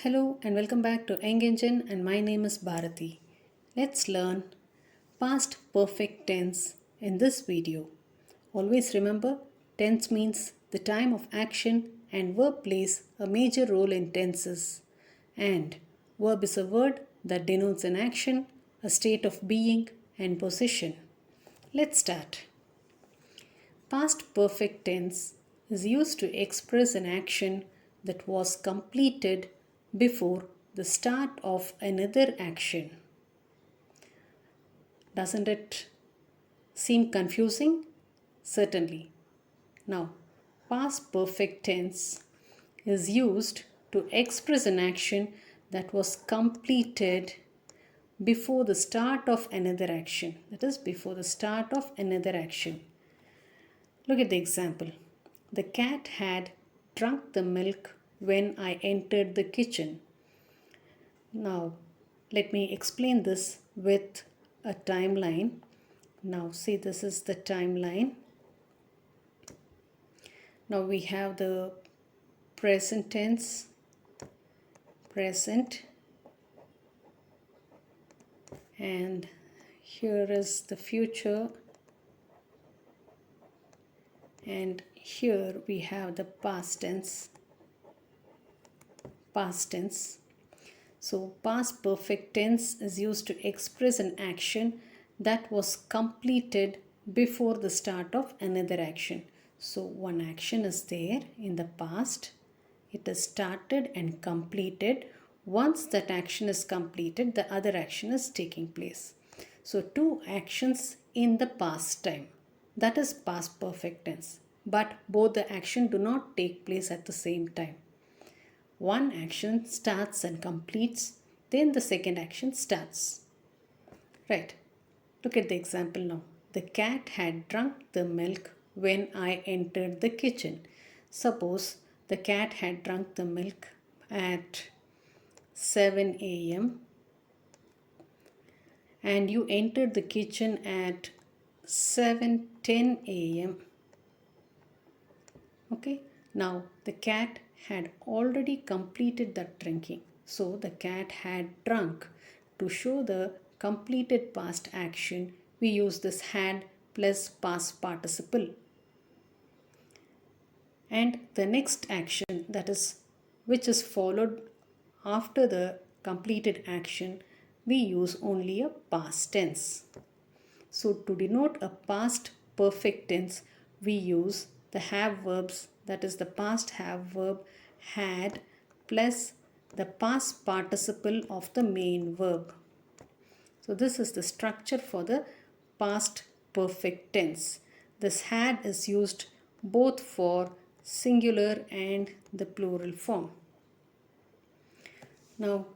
Hello and welcome back to ENG and my name is Bharati. Let's learn past perfect tense in this video. Always remember, tense means the time of action and verb plays a major role in tenses. And verb is a word that denotes an action, a state of being and position. Let's start. Past perfect tense is used to express an action that was completed before the start of another action. Doesn't it seem confusing? Certainly. Now, past perfect tense is used to express an action that was completed before the start of another action. That is, before the start of another action. Look at the example. The cat had drunk the milk when I entered the kitchen. Now, let me explain this with a timeline. Now, see, this is the timeline. Now, we have the present tense, present, and here is the future, and here we have the past tense. So past perfect tense is used to express an action that was completed before the start of another action. So one action is there in the past. It is started and completed. Once that action is completed, the other action is taking place. So two actions in the past time. That is past perfect tense. But both the action do not take place at the same time. One action starts and completes, then the second action starts. Right. Look at the example now. The cat had drunk the milk when I entered the kitchen. Suppose the cat had drunk the milk at 7 a.m. and you entered the kitchen at 7:10 a.m. Okay, now the cat had already completed that drinking. So the cat had drunk. To show the completed past action, we use this had plus past participle. And the next action, that is which is followed after the completed action, we use only a past tense. So to denote a past perfect tense, we use the have verbs, that is the past have verb had plus the past participle of the main verb. So this is the structure for the past perfect tense. This had is used both for singular and the plural form. Now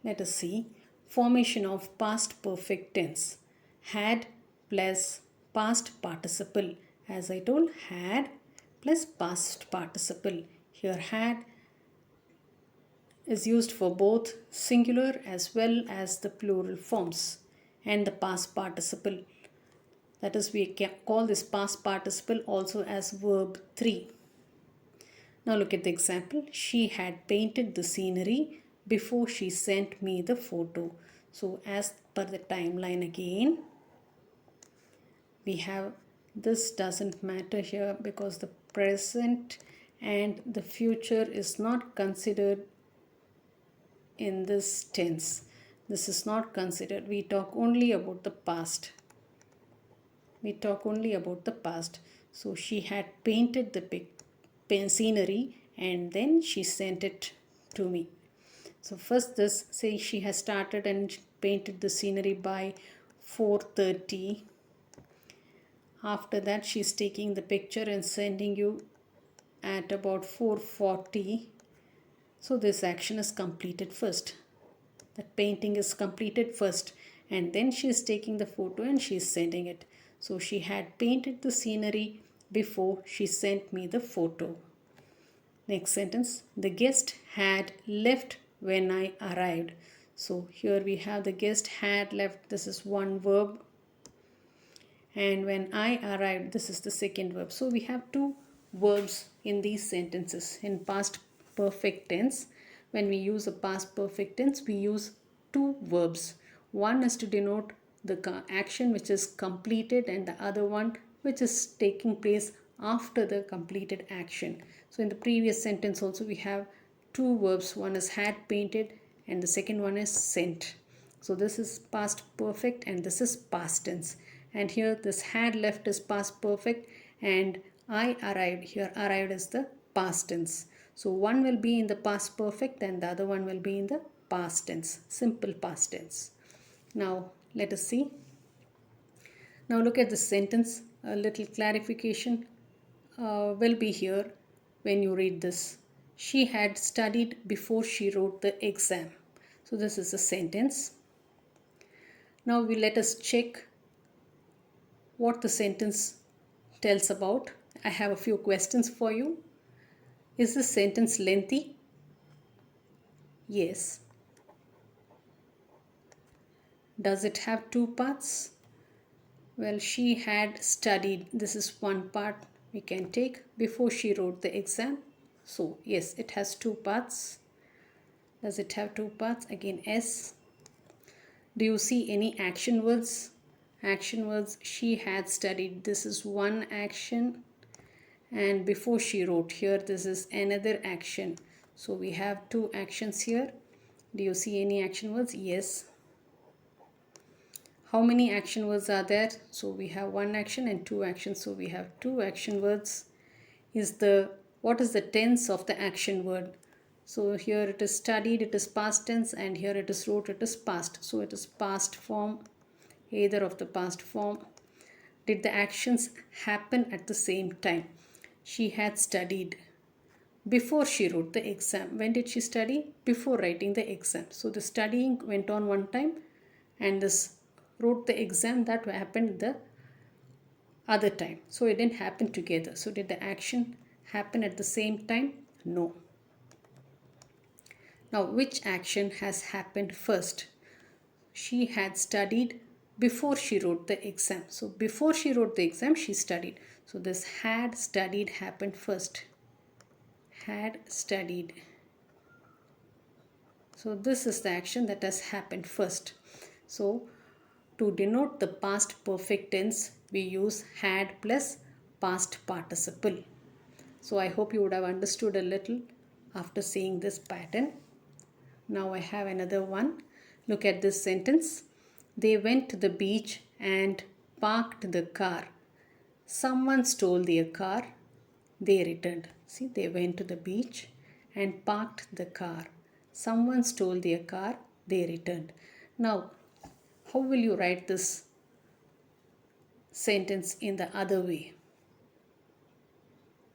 let us see formation of past perfect tense. Had plus past participle. As I told, had plus past participle. Here had is used for both singular as well as the plural forms, and the past participle. That is, we can call this past participle also as verb 3. Now look at the example. She had painted the scenery before she sent me the photo. So as per the timeline again, we have this doesn't matter here because the present and the future is not considered in this tense. This is not considered. We talk only about the past. So she had painted the scenery and then she sent it to me. So first this, say she has started and painted the scenery by 4:30. After that she is taking the picture and sending you at about 4:40. So this action is completed first. That painting is completed first and then she is taking the photo and she is sending it. So she had painted the scenery before she sent me the photo. Next sentence, the guest had left when I arrived. So here we have the guest had left. This is one verb. And when I arrived, this is the second verb. So we have two verbs in these sentences. In past perfect tense, when we use a past perfect tense, we use two verbs. One is to denote the action which is completed, and the other one which is taking place after the completed action. So in the previous sentence also we have two verbs. One is had painted and the second one is sent. So this is past perfect and this is past tense. And here this had left is past perfect, and I arrived, here arrived is the past tense. So one will be in the past perfect and the other one will be in the past tense, simple past tense. Now let us see. Now look at this sentence. A little clarification will be here when you read this. She had studied before she wrote the exam. So this is a sentence. Now we let us check what the sentence tells about. I have a few questions for you. Is this sentence lengthy? Yes. Does it have two parts? Well, she had studied. This is one part we can take before she wrote the exam. So yes, it has two parts. Does it have two parts? Again, S. Do you see any action words? Action words, she had studied. This is one action, and before she wrote, here this is another action. So we have two actions here. Do you see any action words? Yes. How many action words are there? So we have one action and two actions. So we have two action words. What is the tense of the action word? So here it is studied, it is past tense, and here it is wrote, it is past. So it is past form, either of the past form. Did the actions happen at the same time? She had studied before she wrote the exam. When did she study? Before writing the exam. So the studying went on one time, and this wrote the exam, that happened the other time. So it didn't happen together. So did the action happen at the same time? No. Now, which action has happened first? She had studied before she wrote the exam. So before she wrote the exam, she studied. So this had studied happened first. Had studied. So this is the action that has happened first. So to denote the past perfect tense, we use had plus past participle. So I hope you would have understood a little after seeing this pattern. Now I have another one. Look at this sentence. They went to the beach and parked the car. Someone stole their car. They returned. See, they went to the beach and parked the car. Someone stole their car. They returned. Now, how will you write this sentence in the other way?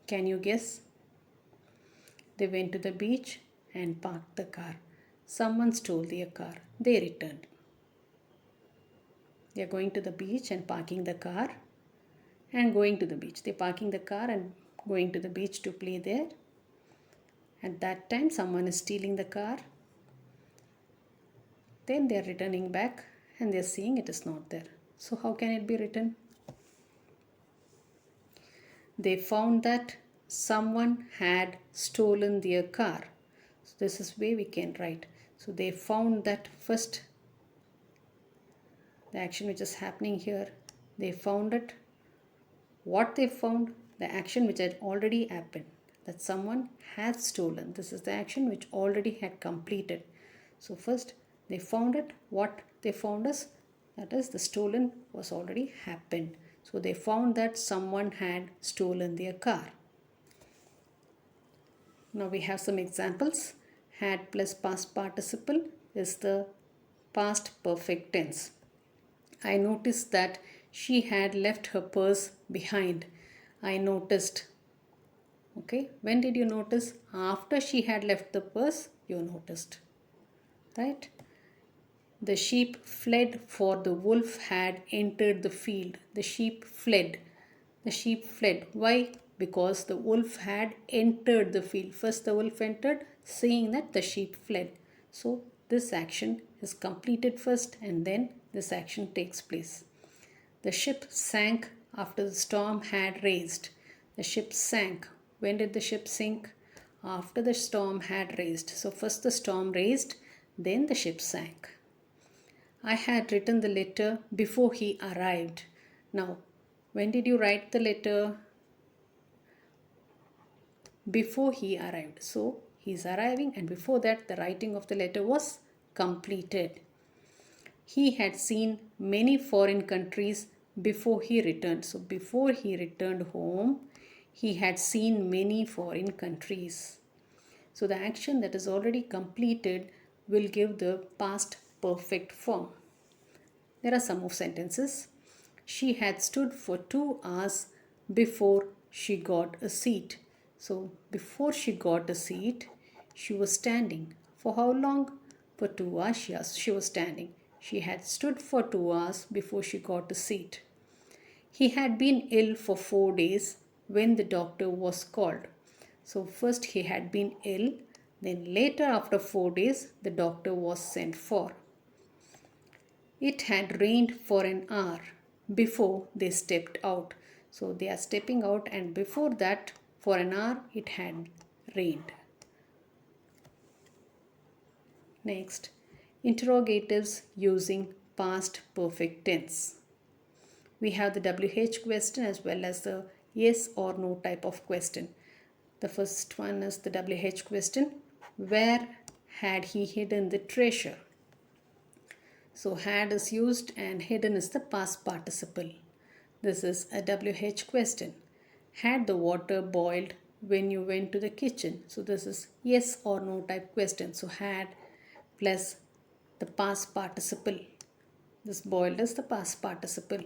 Can you guess? They went to the beach and parked the car. Someone stole their car. They returned. They are going to the beach and parking the car and going to the beach. They are parking the car and going to the beach to play there. At that time, someone is stealing the car. Then they are returning back and they are seeing it is not there. So how can it be written? They found that someone had stolen their car. So this is way we can write. So they found that first, the action which is happening here, they found it. What they found, the action which had already happened, that someone had stolen. This is the action which already had completed. So first they found it. What they found is, that is, the stolen was already happened. So they found that someone had stolen their car. Now we have some examples. Had plus past participle is the past perfect tense. I noticed that she had left her purse behind. I noticed. Okay, when did you notice? After she had left the purse, you noticed. Right? The sheep fled, for the wolf had entered the field. The sheep fled. The sheep fled. Why? Because the wolf had entered the field. First the wolf entered, saying that the sheep fled. So this action is completed first and then this action takes place. The ship sank after the storm had raised. The ship sank. When did the ship sink? after the storm had raised. So first the storm raised, then the ship sank. I had written the letter before he arrived. Now, when did you write the letter? Before he arrived. So, he's arriving, and before that, the writing of the letter was completed. He had seen many foreign countries before he returned. So, before he returned home, he had seen many foreign countries. So, the action that is already completed will give the past perfect form. There are some more sentences. She had stood for 2 hours before she got a seat. So, before she got a seat, she was standing. For how long? For 2 hours she was standing. She had stood for 2 hours before she got a seat. He had been ill for 4 days when the doctor was called. So, first he had been ill, then later, after 4 days, the doctor was sent for. It had rained for an hour before they stepped out. So they are stepping out, and before that, for an hour, it had rained. Next, interrogatives using past perfect tense. We have the WH question as well as the yes or no type of question. The first one is the WH question. Where had he hidden the treasure? So had is used and hidden is the past participle. This is a WH question. Had the water boiled when you went to the kitchen? So this is yes or no type question. So had plus the past participle. This boiled is the past participle.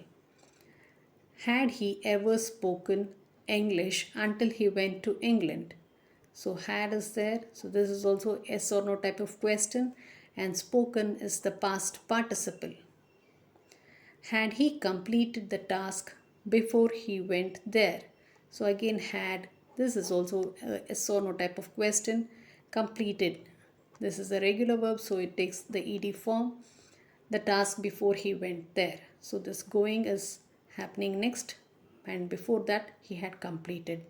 Had he ever spoken English until he went to England? So had is there. So this is also yes or no type of question, and spoken is the past participle. Had he completed the task before he went there? So again had, this is also a yes or no type of question. Completed, this is a regular verb, so it takes the ed form. The task before he went there. So this going is happening next, and before that he had completed.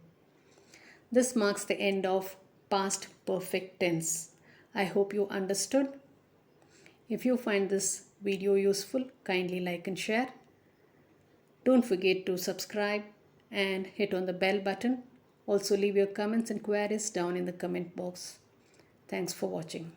This marks the end of past perfect tense. I hope you understood. If you find this video useful, kindly like and share. Don't forget to subscribe and hit on the bell button. Also leave your comments and queries down in the comment box. Thanks for watching.